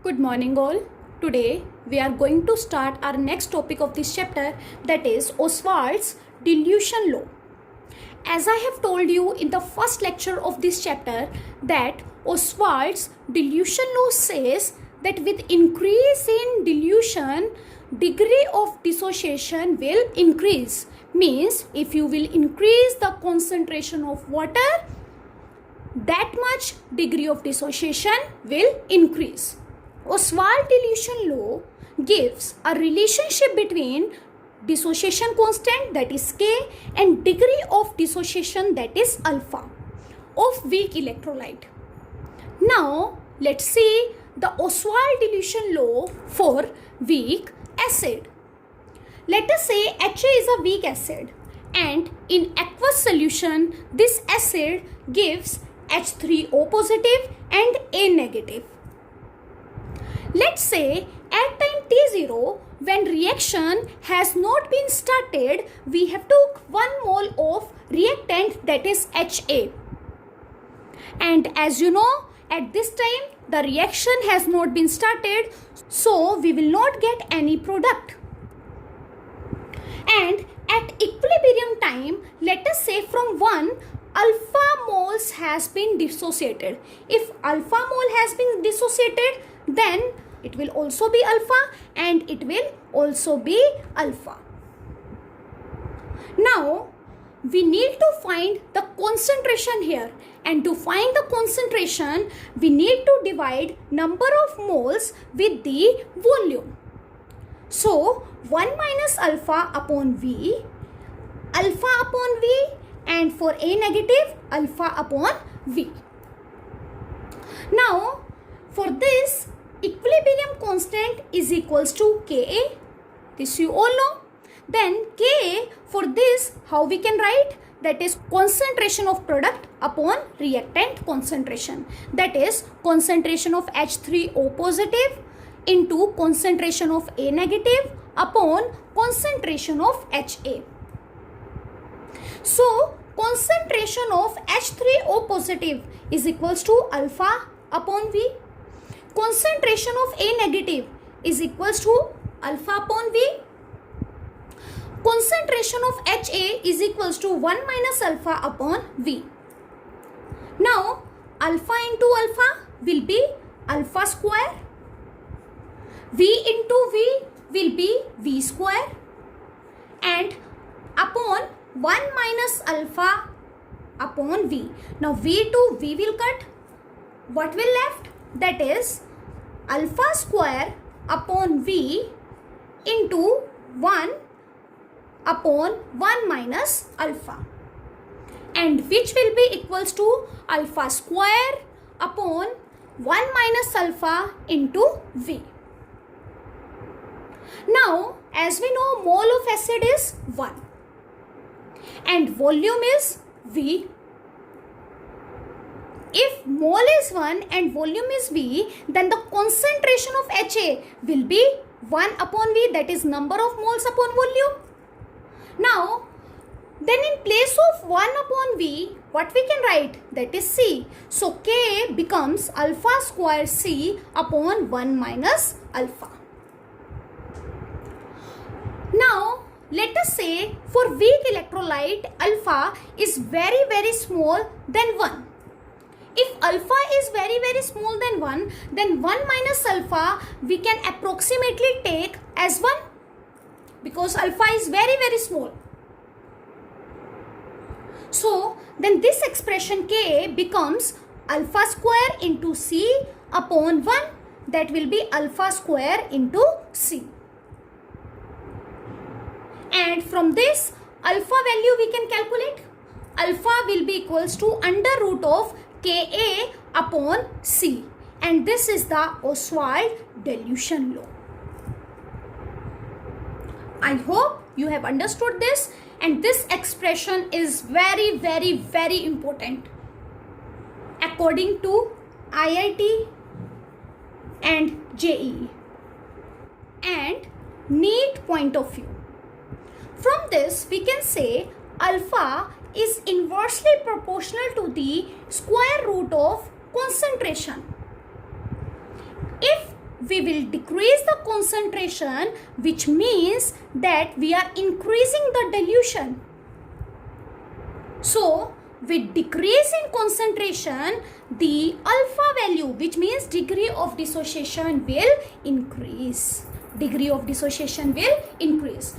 Good morning, all. Today we are going to start our next topic of this chapter, that is Ostwald's dilution law. As I have told you in the first lecture of this chapter, that Ostwald's dilution law says that with increase in dilution, degree of dissociation will increase. Means if you will increase the concentration of water, that much degree of dissociation will increase. Ostwald dilution law gives a relationship between dissociation constant, that is K, and degree of dissociation, that is alpha, of weak electrolyte. Now let's see the Ostwald dilution law for weak acid. Let us say HA is a weak acid, and in aqueous solution this acid gives H3O positive and A negative. Let's say at time T0, when reaction has not been started, we have took 1 mole of reactant, that is HA. And as you know, at this time the reaction has not been started, so we will not get any product. And at equilibrium time, let us say from 1 alpha moles has been dissociated. If alpha mole has been dissociated, then it will also be alpha and it will also be alpha. Now we need to find the concentration here, and to find the concentration we need to divide number of moles with the volume. So 1 minus alpha upon V, alpha upon V, and for A negative, alpha upon V. Now for this, equilibrium constant is equals to Ka. This you all know. Then Ka, for this, how we can write? That is concentration of product upon reactant concentration. That is concentration of H3O positive into concentration of A negative upon concentration of HA. So concentration of H3O positive is equals to alpha upon V. Concentration of A negative is equals to alpha upon V. Concentration of HA is equals to 1 minus alpha upon V. Now alpha into alpha will be alpha square. V into V will be V square, and upon 1 minus alpha upon V. Now V to V will cut. What will left? That is alpha square upon V into 1 upon 1 minus alpha, and which will be equals to alpha square upon 1 minus alpha into V. Now as we know, mole of acid is 1 and volume is V. If mole is 1 and volume is V, then the concentration of HA will be 1 upon V, that is number of moles upon volume. Now then in place of 1 upon V, what we can write? That is C. So K becomes alpha square C upon 1 minus alpha. Now let us say for weak electrolyte, alpha is very small than 1. If alpha is very small than 1, then 1 minus alpha we can approximately take as 1, because alpha is very small. So then this expression Ka becomes alpha square into C upon 1, that will be alpha square into C. And from this alpha value we can calculate. Alpha will be equals to under root of Ka upon C, and this is the Ostwald dilution law. I hope you have understood this, and this expression is very important according to IIT and JEE and NEET point of view. From this we can say alpha is inversely proportional to the square root of concentration. If we will decrease the concentration, which means that we are increasing the dilution. So with decrease in concentration, the alpha value, which means degree of dissociation, will increase. Degree of dissociation will increase.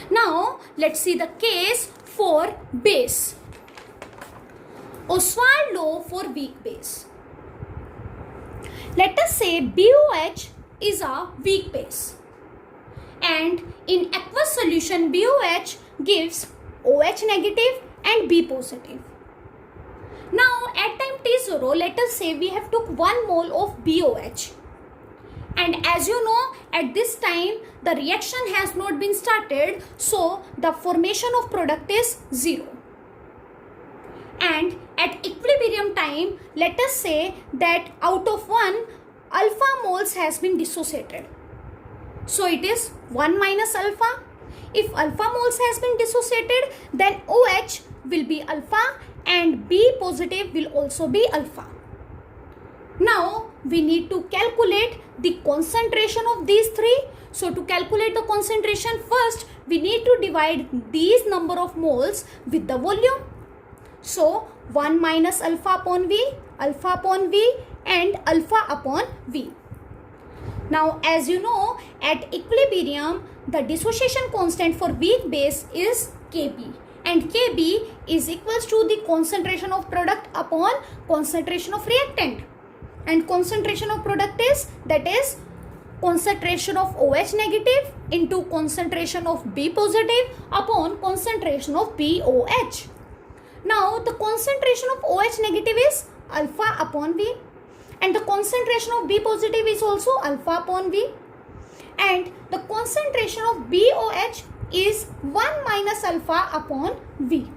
Now let's see the case for base. Ostwald law for weak base. Let us say BOH is a weak base, and in aqueous solution BOH gives OH negative and B positive. Now at time T0, let us say we have took 1 mole of BOH, and as you know, at this time the reaction has not been started, so the formation of product is 0. And at equilibrium time, let us say that out of 1, alpha moles has been dissociated. So it is 1 minus alpha. If alpha moles has been dissociated, then OH will be alpha and B positive will also be alpha. Now we need to calculate the concentration of these three. So to calculate the concentration, first we need to divide these number of moles with the volume. So 1 minus alpha upon V and alpha upon V. Now as you know, at equilibrium the dissociation constant for weak base is Kb, and Kb is equals to the concentration of product upon concentration of reactant, and concentration of product is, that is, concentration of OH negative into concentration of B positive upon concentration of BOH. Now the concentration of OH negative is alpha upon V, and the concentration of B positive is also alpha upon V, and the concentration of BOH is 1 minus alpha upon V.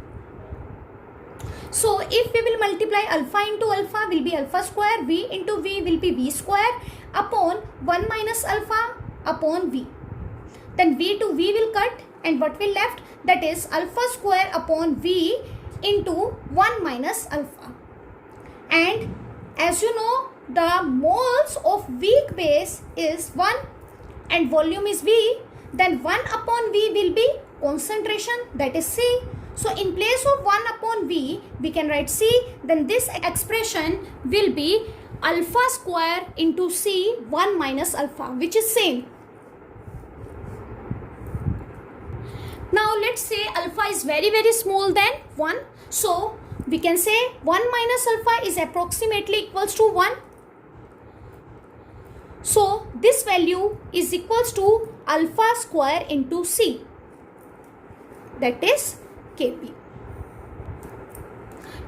So if we will multiply alpha into alpha, will be alpha square, V into V will be V square upon 1 minus alpha upon V. Then V to V will cut, and what will left, that is alpha square upon V into 1 minus alpha. And as you know, the moles of weak base is 1 and volume is V, then 1 upon V will be concentration, that is C. So in place of 1 upon V, we can write C, then this expression will be alpha square into C 1 minus alpha, which is same. Now let's say alpha is very small than 1. So we can say 1 minus alpha is approximately equals to 1. So this value is equals to alpha square into C, that is Kb.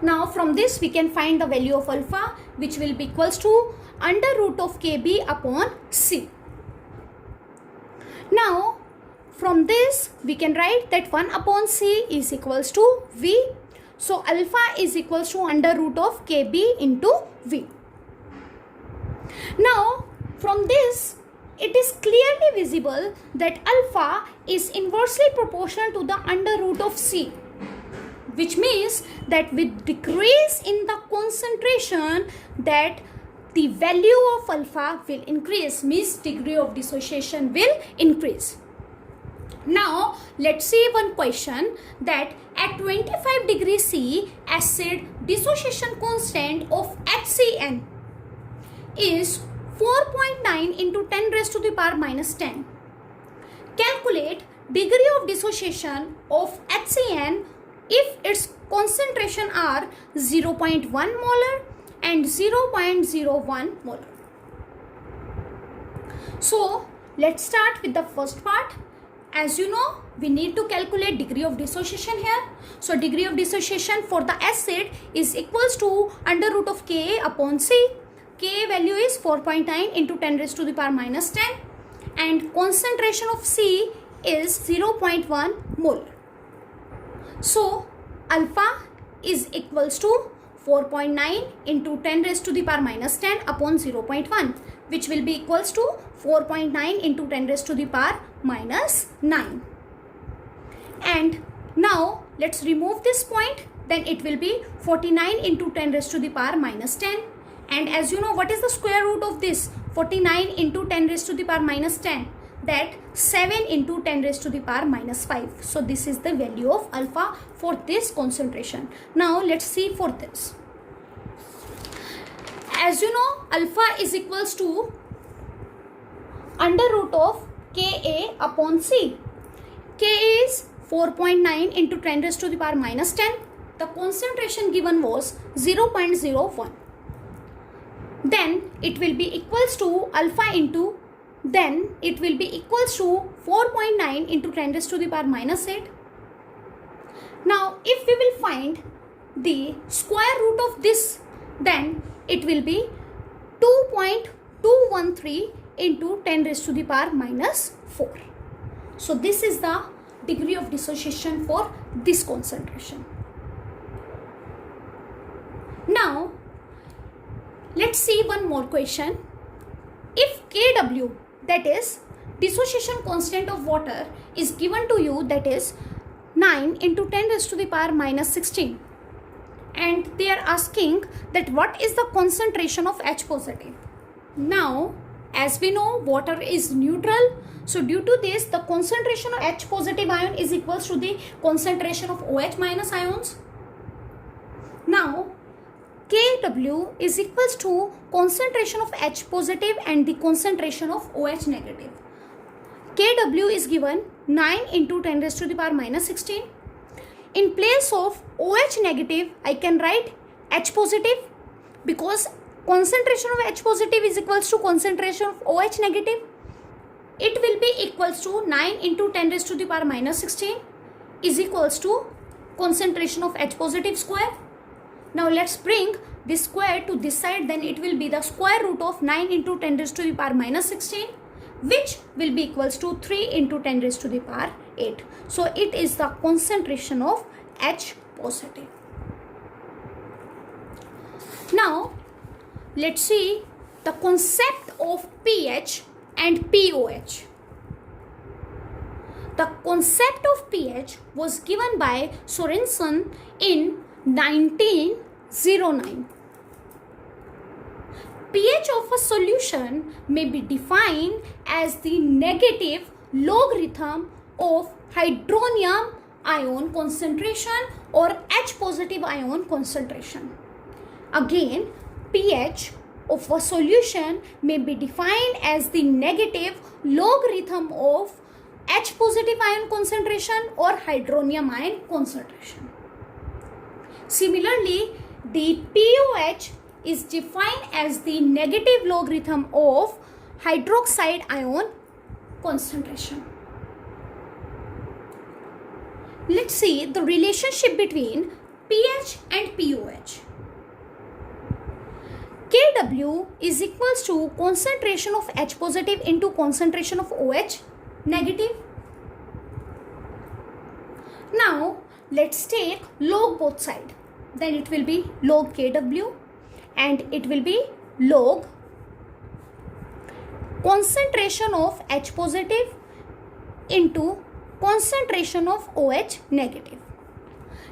Now from this we can find the value of alpha, which will be equals to under root of Kb upon C. Now from this we can write that 1 upon C is equals to V. So alpha is equals to under root of Kb into V. Now from this it is clearly visible that alpha is inversely proportional to the under root of C, which means that with decrease in the concentration, that the value of alpha will increase, means degree of dissociation will increase. Now let's see one question, that at 25 degrees C, acid dissociation constant of HCN is 4.9 into 10 raised to the power minus 10. Calculate degree of dissociation of HCN if its concentration are 0.1 molar and 0.01 molar. So let's start with the first part. As you know, we need to calculate degree of dissociation here. So degree of dissociation for the acid is equals to under root of Ka upon C. Ka value is 4.9 into 10 raised to the power minus 10, and concentration of C is 0.1 molar. So alpha is equals to 4.9 into 10 raised to the power minus 10 upon 0.1, which will be equals to 4.9 into 10 raised to the power minus 9. And now let's remove this point, then it will be 49 into 10 raised to the power minus 10. And as you know, what is the square root of this? 49 into 10 raised to the power minus 10, that 7 into 10 raised to the power minus 5. So this is the value of alpha for this concentration. Now let's see for this. As you know, alpha is equals to under root of Ka upon C. K is 4.9 into 10 raised to the power minus 10. The concentration given was 0.01. Then it will be equals to alpha into, then it will be equals to 4.9 into 10 raised to the power minus 8. Now if we will find the square root of this, then it will be 2.213 into 10 raised to the power minus 4. So this is the degree of dissociation for this concentration. Now let's see one more question. If Kw, that is dissociation constant of water, is given to you, that is 9 into 10 raised to the power minus 16, and they are asking that what is the concentration of H positive. Now as we know, water is neutral, so due to this the concentration of H positive ion is equals to the concentration of OH minus ions. Now Kw is equals to concentration of H positive and the concentration of OH negative. Kw is given 9 into 10 raised to the power minus 16. In place of OH negative, I can write H positive, because concentration of H positive is equals to concentration of OH negative. It will be equals to 9 into 10 raised to the power minus 16 is equals to concentration of H positive square. Now let's bring this square to this side, then it will be the square root of 9 into 10 raised to the power minus 16, which will be equals to 3 into 10 raised to the power 8. So it is the concentration of H positive. Now let's see the concept of pH and pOH. The concept of pH was given by Sorensen in 1909. pH of a solution may be defined as the negative logarithm of hydronium ion concentration or H positive ion concentration. Again, pH of a solution may be defined as the negative logarithm of H positive ion concentration or hydronium ion concentration. Similarly, the pOH is defined as the negative logarithm of hydroxide ion concentration. Let's see the relationship between pH and pOH. Kw is equals to concentration of H positive into concentration of OH negative. Now let's take log both side. Then it will be log Kw and it will be log concentration of H positive into concentration of OH negative.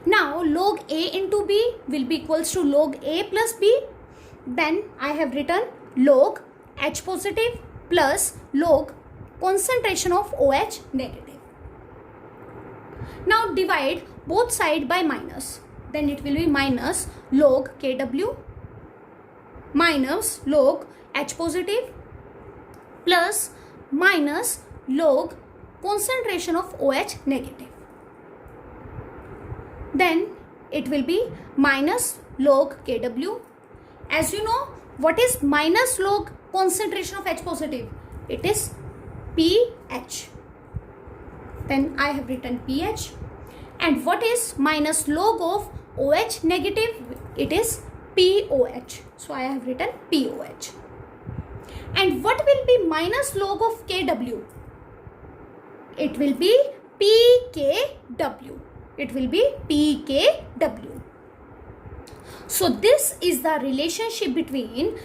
Now log A into B will be equals to log A plus B. Then I have written log H positive plus log concentration of OH negative. Now divide both sides by minus. Then it will be minus log Kw minus log H positive plus minus log concentration of OH negative. Then it will be minus log Kw. As you know, what is minus log concentration of H positive? It is pH. Then I have written pH. And what is minus log of OH negative? It is pOH. So I have written pOH. And what will be minus log of Kw? It will be pKw. It will be pKw. So this is the relationship between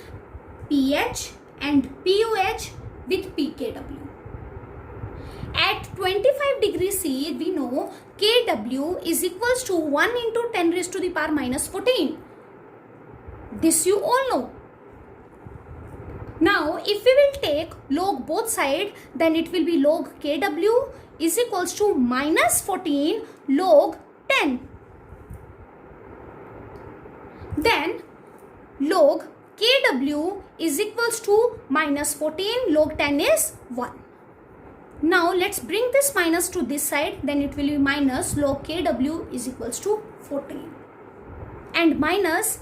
pH and pOH with pKw. At 25 degrees C, we know Kw is equals to 1 into 10 raised to the power minus 14. This you all know. Now if we will take log both side, then it will be log kW is equals to minus 14 log 10. Then log kW is equals to minus 14 log 10 is 1. Now let's bring this minus to this side, then it will be minus log kW is equals to 14 and minus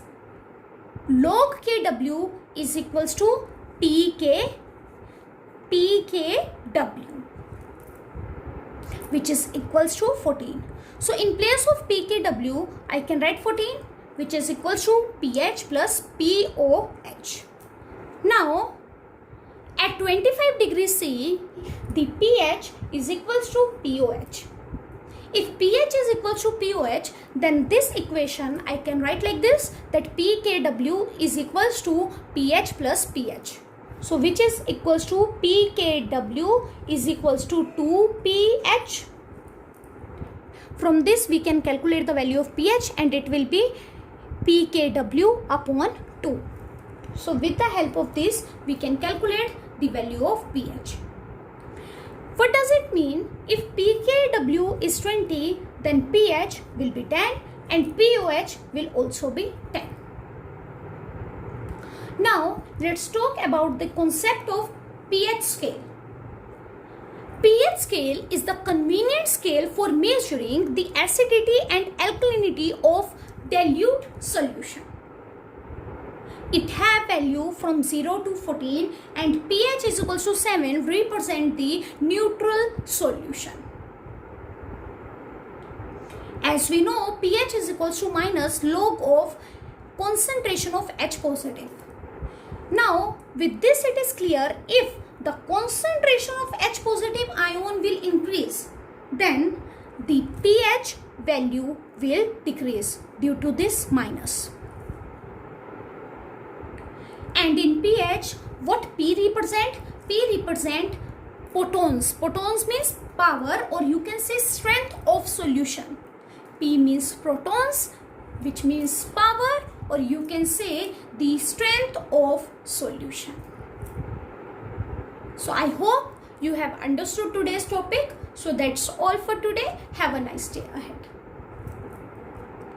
log kW is equals to pkw, which is equals to 14. So in place of pkw I can write 14, which is equals to pH plus POH. Now at 25 degrees C, the pH is equals to POH. If pH is equals to POH, then this equation I can write like this, that pKw is equals to pH plus pH. So which is equals to pKw is equals to 2 pH. From this we can calculate the value of pH and it will be pKw upon 2. So with the help of this we can calculate the value of pH. What does it mean? If pKw is 20, then pH will be 10 and POH will also be 10. Now let's talk about the concept of pH scale. pH scale is the convenient scale for measuring the acidity and alkalinity of dilute solution. It have value from 0 to 14 and pH is equals to 7 represent the neutral solution. As we know, pH is equals to minus log of concentration of H positive. Now with this it is clear, if the concentration of H positive ion will increase, then the pH value will decrease due to this minus. And in pH, what P represent? P represent photons. Photons means power, or you can say strength of solution. P means protons, which means power, or you can say the strength of solution. So I hope you have understood today's topic. So that's all for today. Have a nice day ahead.